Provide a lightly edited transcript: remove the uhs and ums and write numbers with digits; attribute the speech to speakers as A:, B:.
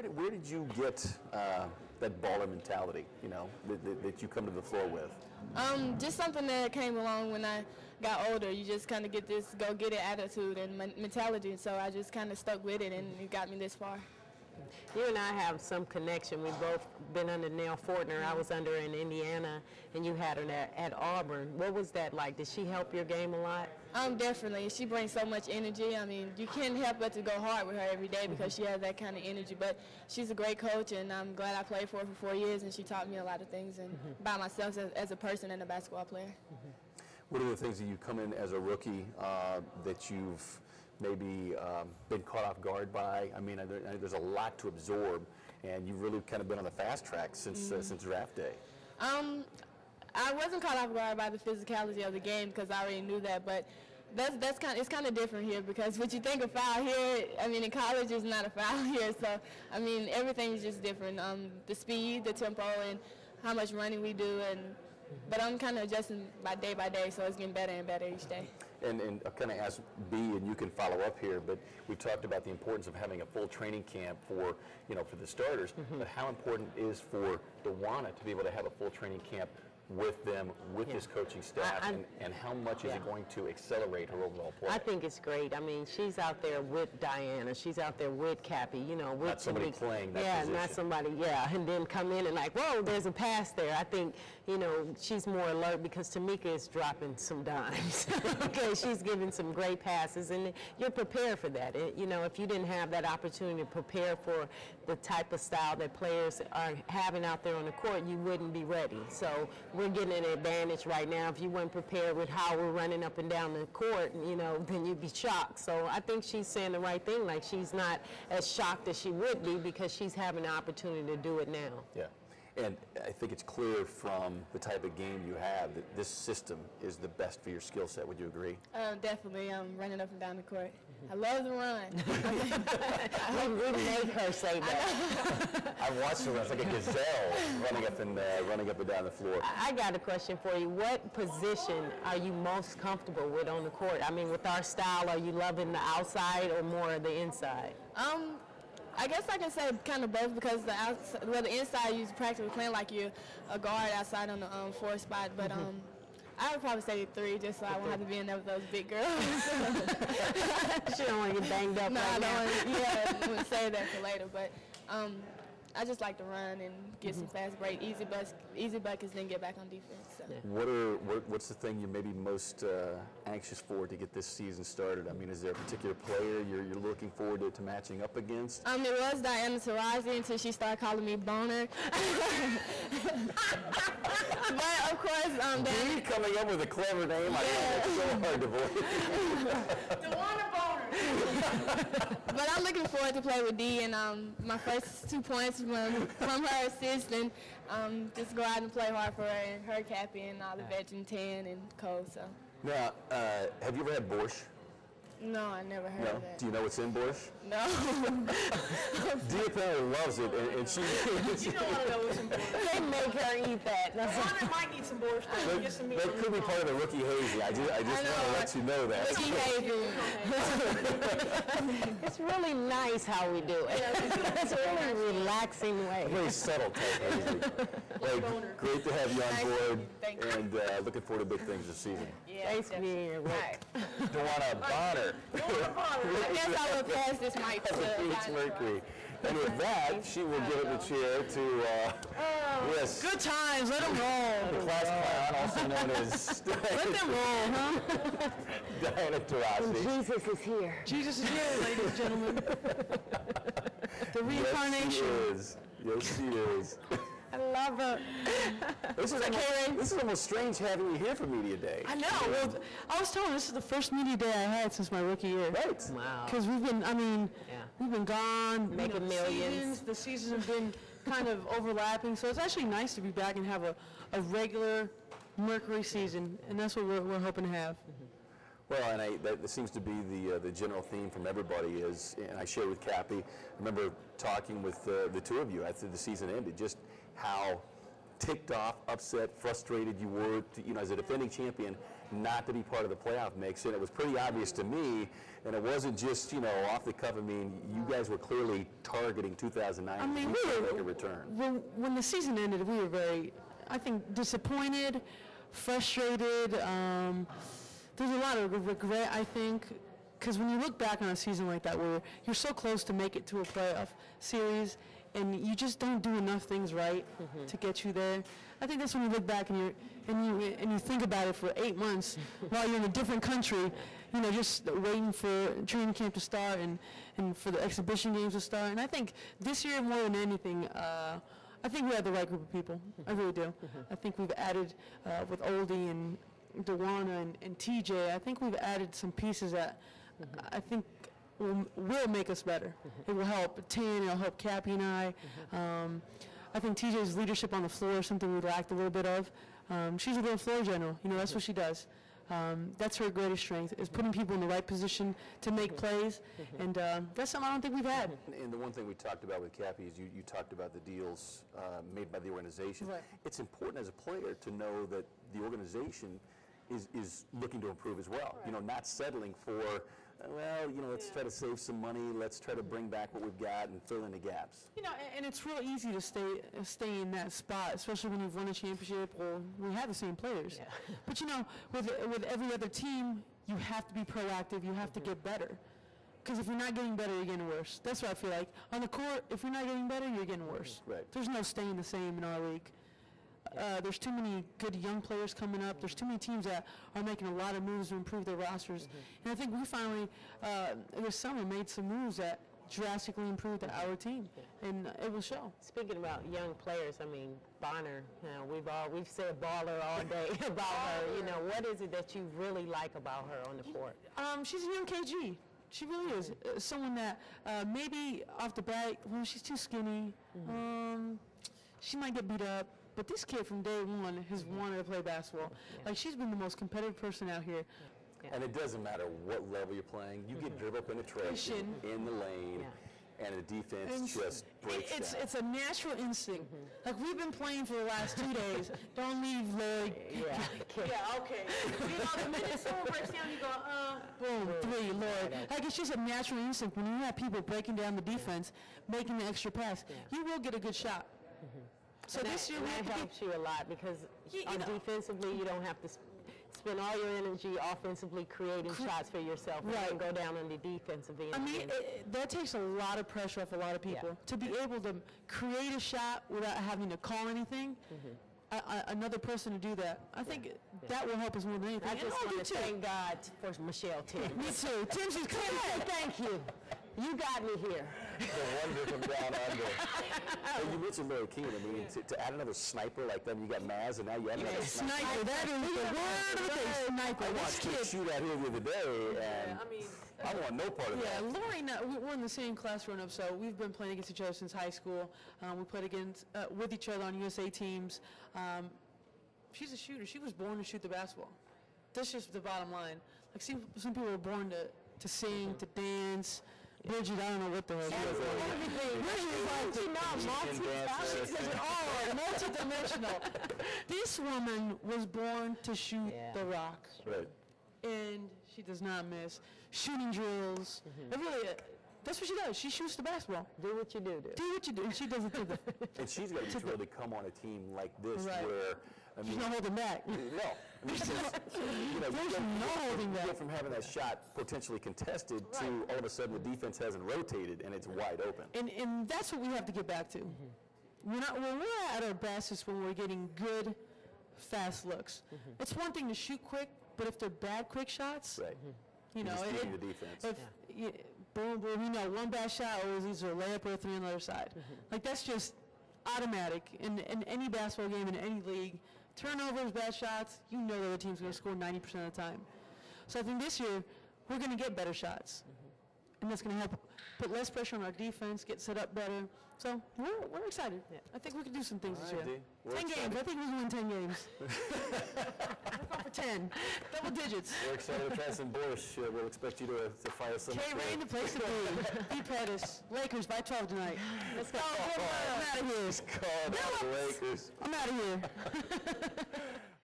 A: where did you get that baller mentality, you know, that you come to the floor with?
B: Just something that came along when I got older. You just kind of get this go-get-it attitude and mentality, so I just kind of stuck with it, and it got me this far.
C: You and I have some connection. We've both been under Nell Fortner. I was under her in Indiana, and you had her at Auburn. What was that like? Did she help your game a lot?
B: Definitely. She brings so much energy. I mean, you can't help but to go hard with her every day because she has that kind of energy. But she's a great coach, and I'm glad I played for her for 4 years, and she taught me a lot of things and about myself as a person and a basketball player.
A: What are the things that you come in as a rookie that you've maybe been caught off guard by? I mean, there's a lot to absorb, and you've really kind of been on the fast track since draft day.
B: I wasn't caught off guard by the physicality of the game because I already knew that, but it's kind of different here because what you think a foul here, I mean, in college is not a foul here. So, I mean, everything's just different. The speed, the tempo, and how much running we do, but I'm kind of adjusting by day, so it's getting better and better each day.
A: And I'll kind of ask B, and you can follow up here, but we talked about the importance of having a full training camp for the starters, but how important is for Diana to be able to have a full training camp with them, with this coaching staff, and how much is it going to accelerate her overall play?
C: I think it's great. I mean, she's out there with Diana. She's out there with Cappy, you know. With
A: not somebody playing that position.
C: Yeah, not somebody, and then come in and like, whoa, there's a pass there. I think, you know, she's more alert because Tamika is dropping some dimes. Okay, she's giving some great passes, and you're prepared for that. You know, if you didn't have that opportunity to prepare for the type of style that players are having out there on the court, you wouldn't be ready. So we're getting an advantage right now. If you weren't prepared with how we're running up and down the court, you know, then you'd be shocked. So I think she's saying the right thing. Like, she's not as shocked as she would be because she's having the opportunity to do it now.
A: Yeah. And I think it's clear from the type of game you have that this system is the best for your skill set. Would you agree?
B: Definitely. Running up and down the court. I love to run.
C: We make her say that.
A: I've watched her run. It's like a gazelle running up and down the floor.
C: I got a question for you. What position are you most comfortable with on the court? I mean, with our style, are you loving the outside or more of the inside?
B: I guess I can say kind of both because the inside you're practically playing like you're a guard outside on the 4 spot, but I would probably say 3 just so I won't have to be in there with those big girls.
C: She don't want to get banged up.
B: No,
C: right now.
B: I wouldn't say that for later, but I just like to run and get some fast break, easy buckets, then get back on defense. So.
C: Yeah.
A: What's the thing you're maybe most anxious for to get this season started? I mean, is there a particular player you're looking forward to matching up against?
B: It was Diana Taurasi until she started calling me Boner. But of course,
A: Diana coming up with a clever name. I know it's so hard to believe.
B: Diana Boner. But I'm looking forward to play with Dee, and my first 2 points from her assist, and just go out and play hard for her and her, Cappy, and all the veterans, Tan and Cole. So.
A: Now, have you ever had borscht?
B: No, I never heard of that.
A: Do you know what's in borscht?
B: No.
A: Dee apparently loves it, and she.
D: You don't want to know what's in borscht.
C: They make her eat that.
D: Diana might need some borscht.
A: That could be part of the rookie hazy. I just want to let you know that.
C: It's really nice how we do it. It's a really relaxing way.
A: A very subtle type hazy. Well, great to have you on board,
B: Thank you.
A: and looking forward to big things this season.
B: Yeah,
C: Thanks for being here.
A: Diana Bonner.
B: I guess I will pass this mic to
A: It's Mercury. And with that, she will give the chair to, yes.
D: Good times, let them roll.
A: The class clown, also known as
D: Let them roll, huh?
A: Diana Taurasi.
C: Jesus is here.
D: Jesus is here, ladies and gentlemen. The reincarnation.
A: Yes, she is.
C: I love her.
A: This is almost strange having you here for Media Day.
D: I know. Well, I was telling this is the first media day I had since my rookie year.
A: Right.
C: Wow.
D: Because we've been, we've been gone.
C: Making millions.
D: The seasons have been kind of overlapping. So it's actually nice to be back and have a regular Mercury season. And that's what we're hoping to have.
A: Well, and that seems to be the general theme from everybody is, and I shared with Cappy, I remember talking with the two of you after the season ended, just how ticked off, upset, frustrated you were, as a defending champion, not to be part of the playoff mix, and it was pretty obvious to me, and it wasn't just, off the cuff. I mean, you guys were clearly targeting 2009 to make a return.
D: When the season ended, we were very, I think, disappointed, frustrated. There's a lot of regret, I think, because when you look back on a season like that where you're so close to make it to a playoff series and you just don't do enough things right to get you there, I think that's when you look back and you think about it for 8 months while you're in a different country, just waiting for training camp to start and for the exhibition games to start. And I think this year more than anything, I think we have the right group of people. I really do. I think we've added with Oldie and Diana and TJ, I think we've added some pieces that I think will make us better. It will help Tan, it'll help Cappy and I. I think TJ's leadership on the floor is something we lacked a little bit of. She's a little floor general, that's what she does. That's her greatest strength, is putting people in the right position to make plays, and that's something I don't think we've had.
A: And the one thing we talked about with Cappy is you talked about the deals made by the organization.
D: Right.
A: It's important as a player to know that the organization is looking to improve as well.
D: Right.
A: Not settling for, let's try to save some money, let's try to bring back what we've got and fill in the gaps.
D: And it's real easy to stay in that spot, especially when you've won a championship or we have the same players.
C: Yeah.
D: But with every other team, you have to be proactive, you have to get better. Because if you're not getting better, you're getting worse. That's what I feel like. On the court, if you're not getting better, you're getting worse.
A: Right.
D: There's no staying the same in our league. There's too many good young players coming up. There's too many teams that are making a lot of moves to improve their rosters. And I think we finally, this summer, made some moves that drastically improved our team, and it will show.
C: Speaking about young players, I mean, Bonner, we've said baller all day about her. What is it that you really like about her on the court?
D: She's a young KG. She really is. Someone that maybe off the bat, she's too skinny. She might get beat up. But this kid from day one has wanted to play basketball. Like, she's been the most competitive person out here.
A: And it doesn't matter what level you're playing. You get dribble penetration in the lane, and the defense just breaks down.
D: It's a natural instinct. Like, we've been playing for the last 2 days. Don't leave, Lloyd. Okay. The minute someone breaks down, you go, boom, 3, Lloyd. Like, it's just a natural instinct. When you have people breaking down the defense, making the extra pass, you will get a good shot. So this year
C: that helps you a lot because defensively you don't have to spend all your energy offensively creating shots for yourself and go down on the defensive end.
D: I mean, that takes a lot of pressure off a lot of people. To be able to create a shot without having to call anything, another person to do that, I think that will help us more than anything.
C: I just want to thank God for Michelle Tim.
D: Me too. Tim's just
C: Thank you. You got me here.
A: The wonder from down under. Hey, you mentioned Mary Keene. I mean, to add another sniper like them, you got Maz, and now you add another sniper.
D: That is the word of the day, sniper.
A: I watched her shoot out here the other day, and I want no part of that.
D: Yeah, Lori, we're in the same class growing up, so we've been playing against each other since high school. We played against with each other on USA teams. She's a shooter. She was born to shoot the basketball. That's just the bottom line. Like, some people are born to sing, to dance. Bridget, I don't know what the hell she is. Multi-dimensional. This woman was born to shoot the rock.
A: Right.
D: And she does not miss. Shooting drills. It really, that's what she does. She shoots the basketball.
C: Do what you do.
D: Do what you do. And she does it to the...
A: And she's got to really come on a team like this where... I mean,
D: she's not holding back.
A: No. I mean,
D: there's no holding back.
A: You go from having that shot potentially contested to all of a sudden the defense hasn't rotated and it's wide open.
D: And that's what we have to get back to. When we're at our best is when we're getting good, fast looks. It's one thing to shoot quick, but if they're bad quick shots,
A: the defense.
D: Boom, boom, one bad shot or it's either a layup or a 3 on the other side. Like, that's just automatic in any basketball game, in any league. Turnovers, bad shots, you know the other team's going to score 90% of the time. So I think this year, we're going to get better shots. And that's going to help put less pressure on our defense, get set up better. So we're excited. I think we can do some things this year. 10 games. I think we can win 10 games. We're going for 10. Double digits.
A: We're excited to try some Borscht. We'll expect you to fire some.
D: K-Rain, the place to be. Beat Pettis. Lakers by 12 tonight. Let's go. I'm out of here.
A: It's called out the Lakers.
D: I'm out of here.